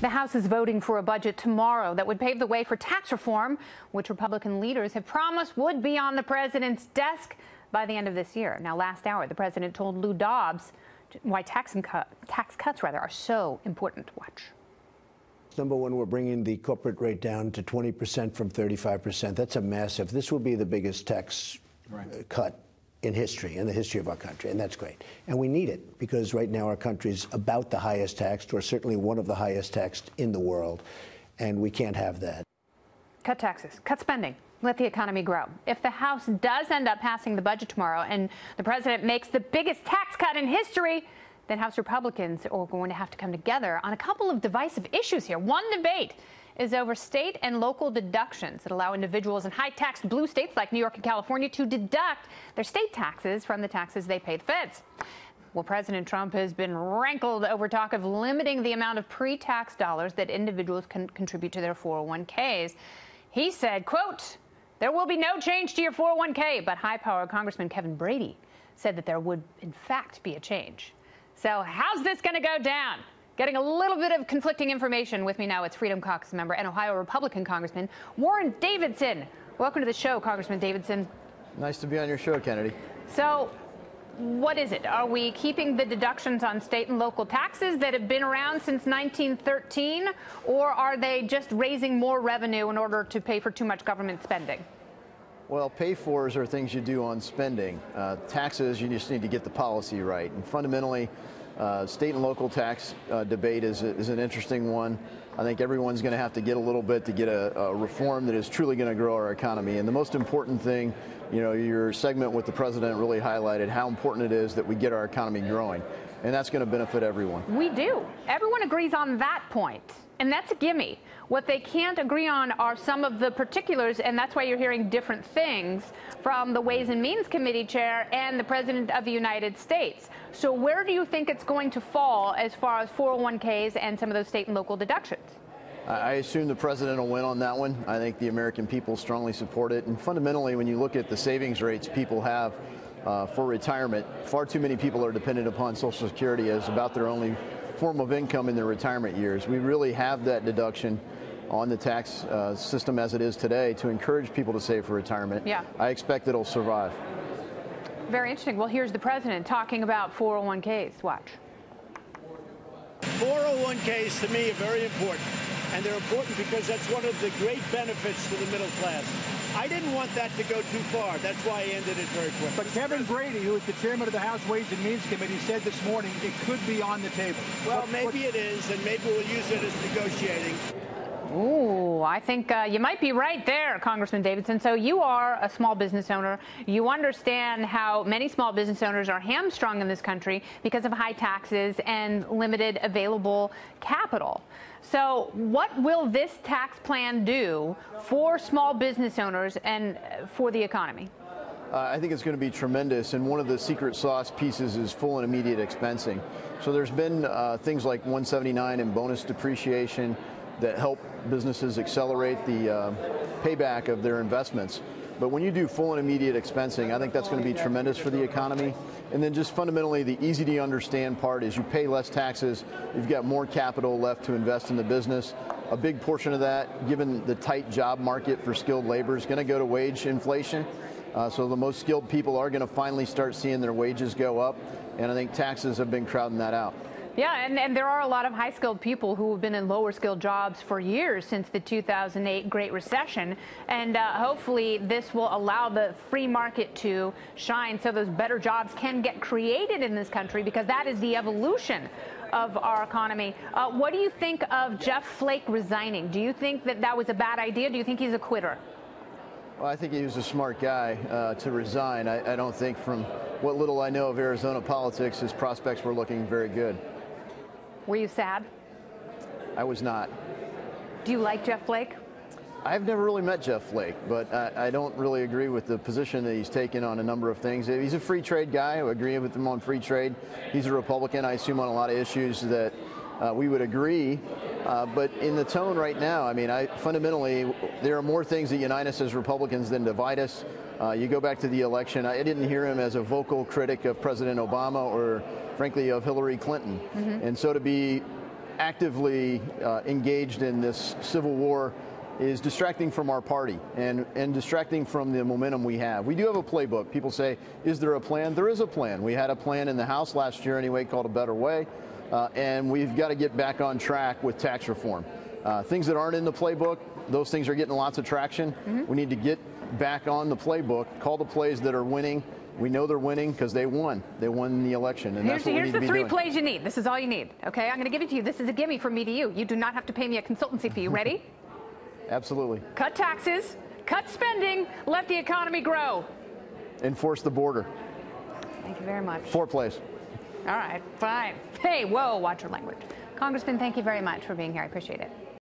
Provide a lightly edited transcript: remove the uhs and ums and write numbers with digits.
The House is voting for a budget tomorrow that would pave the way for tax reform, which Republican leaders have promised would be on the president's desk by the end of this year. Now, last hour, the president told Lou Dobbs why tax cuts are so important. Watch. Number one, we're bringing the corporate rate down to 20% from 35%. That's a massive. This will be the biggest tax cut in the history of our country, and that's great. And we need it because right now our country's about the highest taxed, or certainly one of the highest taxed in the world, and we can't have that. Cut taxes, cut spending, let the economy grow. If the House does end up passing the budget tomorrow and the president makes the biggest tax cut in history, then House Republicans are going to have to come together on a couple of divisive issues here. One debate is over state and local deductions that allow individuals in high-taxed blue states like New York and California to deduct their state taxes from the taxes they pay the feds. Well, President Trump has been rankled over talk of limiting the amount of pre-tax dollars that individuals can contribute to their 401ks. He said, quote, "There will be no change to your 401k," but high-powered Congressman Kevin Brady said that there would, in fact, be a change. So how's this going to go down? Getting a little bit of conflicting information with me now. It's Freedom Caucus member and Ohio Republican Congressman Warren Davidson. Welcome to the show, Congressman Davidson. Nice to be on your show, Kennedy. So what is it? Are we keeping the deductions on state and local taxes that have been around since 1913, or are they just raising more revenue in order to pay for too much government spending? Well, pay-fors are things you do on spending. Taxes, you just need to get the policy right. And fundamentally, state and local tax debate is an interesting one. I think everyone's going to have to get a little bit to get a reform that is truly going to grow our economy. And the most important thing, you know, your segment with the president really highlighted how important it is that we get our economy growing. And that's going to benefit everyone. We do. Everyone agrees on that point. And that's a gimme. What they can't agree on are some of the particulars, and that's why you're hearing different things from the Ways and Means Committee chair and the President of the United States. So where do you think it's going to fall as far as 401ks and some of those state and local deductions? I assume the president will win on that one. I think the American people strongly support it. And fundamentally, when you look at the savings rates people have for retirement, far too many people are dependent upon Social Security as about their only form of income in their retirement years. We really have that deduction on the tax system as it is today to encourage people to save for retirement. Yeah. I expect it'll survive. Very interesting. Well, here's the president talking about 401ks. Watch. 401ks to me are very important. And they're important because that's one of the great benefits to the middle class. I didn't want that to go too far. That's why I ended it very quickly. But Kevin Brady, who is the chairman of the House Ways and Means Committee, said this morning it could be on the table. Well, maybe it is, and maybe we'll use it as negotiating. Ooh, I think you might be right there, Congressman Davidson. So you are a small business owner. You understand how many small business owners are hamstrung in this country because of high taxes and limited available capital. So what will this tax plan do for small business owners and for the economy? I think it's going to be tremendous, and one of the secret sauce pieces is full and immediate expensing. So there's been things like 179 and bonus depreciation that help businesses accelerate the payback of their investments. But when you do full and immediate expensing, I think that's going to be tremendous for the economy. And then just fundamentally, the easy to understand part is you pay less taxes, you've got more capital left to invest in the business. A big portion of that, given the tight job market for skilled labor, is going to go to wage inflation. So the most skilled people are going to finally start seeing their wages go up. And I think taxes have been crowding that out. Yeah, and there are a lot of high-skilled people who have been in lower-skilled jobs for years since the 2008 Great Recession, and hopefully this will allow the free market to shine so those better jobs can get created in this country, because that is the evolution of our economy. What do you think of Jeff Flake resigning? Do you think that that was a bad idea? Do you think he's a quitter? Well, I think he was a smart guy to resign. I don't think, from what little I know of Arizona politics, his prospects were looking very good. Were you sad? I was not. Do you like Jeff Flake? I've never really met Jeff Flake, but I don't really agree with the position that he's taken on a number of things. He's a free trade guy. I agree with him on free trade. He's a Republican, I assume, on a lot of issues that we would agree. But in the tone right now, I mean, fundamentally, there are more things that unite us as Republicans than divide us. You go back to the election, I didn't hear him as a vocal critic of President Obama or, frankly, of Hillary Clinton. And so to be actively engaged in this civil war is distracting from our party and distracting from the momentum we have. We do have a playbook. People say, is there a plan? There is a plan. We had a plan in the House last year anyway called A Better Way, and we've got to get back on track with tax reform. Things that aren't in the playbook, those things are getting lots of traction. We need to get back on the playbook, call the plays that are winning. We know they're winning because they won. They won the election, and that's what we need to be doing. Here's the 3 plays you need. This is all you need, okay? I'm going to give it to you. This is a gimme from me to you. You do not have to pay me a consultancy fee. You ready? Absolutely. Cut taxes, cut spending, let the economy grow. Enforce the border. Thank you very much. 4 plays. All right, fine. Hey, whoa, watch your language. Congressman, thank you very much for being here. I appreciate it.